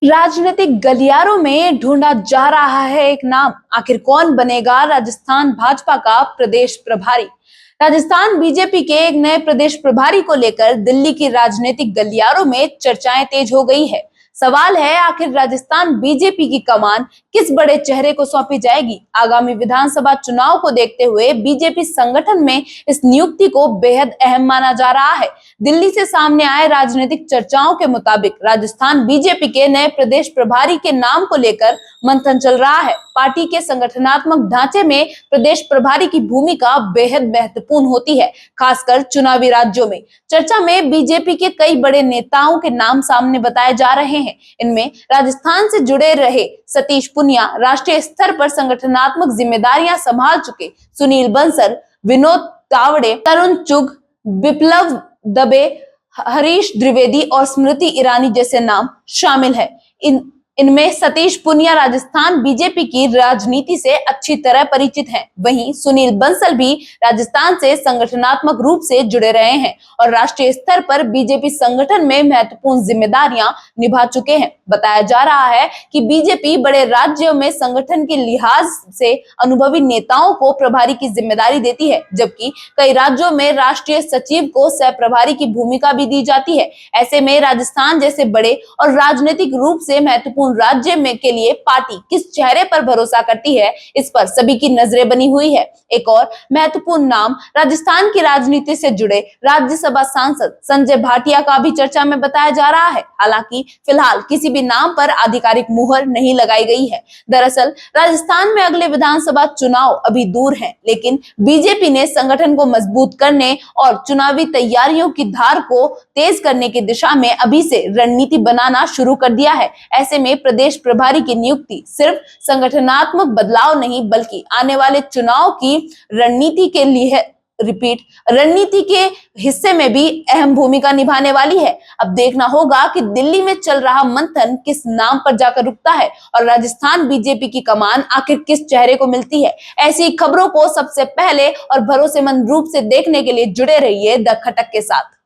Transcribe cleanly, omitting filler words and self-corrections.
राजनीतिक गलियारों में ढूंढा जा रहा है एक नाम। आखिर कौन बनेगा राजस्थान भाजपा का प्रदेश प्रभारी। राजस्थान बीजेपी के एक नए प्रदेश प्रभारी को लेकर दिल्ली की राजनीतिक गलियारों में चर्चाएं तेज हो गई है। सवाल है, आखिर राजस्थान बीजेपी की कमान किस बड़े चेहरे को सौंपी जाएगी। आगामी विधानसभा चुनाव को देखते हुए बीजेपी संगठन में इस नियुक्ति को बेहद अहम माना जा रहा है। दिल्ली से सामने आए राजनीतिक चर्चाओं के मुताबिक राजस्थान बीजेपी के नए प्रदेश प्रभारी के नाम को लेकर मंथन चल रहा है। पार्टी के संगठनात्मक ढांचे में प्रदेश प्रभारी की भूमिका बेहद महत्वपूर्ण होती है, खासकर चुनावी राज्यों में। चर्चा में बीजेपी के कई बड़े नेताओं के नाम सामने बताए जा रहे हैं। इनमें राजस्थान से जुड़े रहे सतीश पुनिया, राष्ट्रीय स्तर पर संगठनात्मक जिम्मेदारियां संभाल चुके सुनील बंसल, विनोद तावड़े, तरुण चुग, विप्लव दबे, हरीश द्विवेदी और स्मृति ईरानी जैसे नाम शामिल है। इनमें सतीश पुनिया राजस्थान बीजेपी की राजनीति से अच्छी तरह परिचित हैं। वहीं सुनील बंसल भी राजस्थान से संगठनात्मक रूप से जुड़े रहे हैं और राष्ट्रीय स्तर पर बीजेपी संगठन में महत्वपूर्ण जिम्मेदारियां निभा चुके हैं। बताया जा रहा है कि बीजेपी बड़े राज्यों में संगठन के लिहाज से अनुभवी नेताओं को प्रभारी की जिम्मेदारी देती है, जबकि कई राज्यों में राष्ट्रीय सचिव को सह प्रभारी की भूमिका भी दी जाती है। ऐसे में राजस्थान जैसे बड़े और राजनीतिक रूप से महत्वपूर्ण राज्य में के लिए पार्टी किस चेहरे पर भरोसा करती है, इस पर सभी की नजरें बनी हुई है। एक और महत्वपूर्ण नाम राजस्थान की राजनीति से जुड़े राज्यसभा सांसद संजय भाटिया का भी चर्चा में बताया जा रहा है। हालांकि फिलहाल किसी भी नाम पर आधिकारिक मुहर नहीं लगाई गई है। दरअसल राजस्थान में अगले विधानसभा चुनाव अभी दूर हैं, लेकिन बीजेपी ने संगठन को मजबूत करने और चुनावी तैयारियों की धार को तेज करने की दिशा में अभी से रणनीति बनाना शुरू कर दिया है। ऐसे में प्रदेश प्रभारी की नियुक्ति सिर्फ संगठनात्मक बदलाव नहीं, बल्कि आने वाले चुनाव की रणनीति के हिस्से में भी अहम भूमिका निभाने वाली है। अब देखना होगा कि दिल्ली में चल रहा मंथन किस नाम पर जाकर रुकता है और राजस्थान बीजेपी की कमान आखिर किस चेहरे को मिलती है। ऐसी खबरों को सबसे पहले और भरोसेमंद रूप से देखने के लिए जुड़े रहिए द खटक के साथ।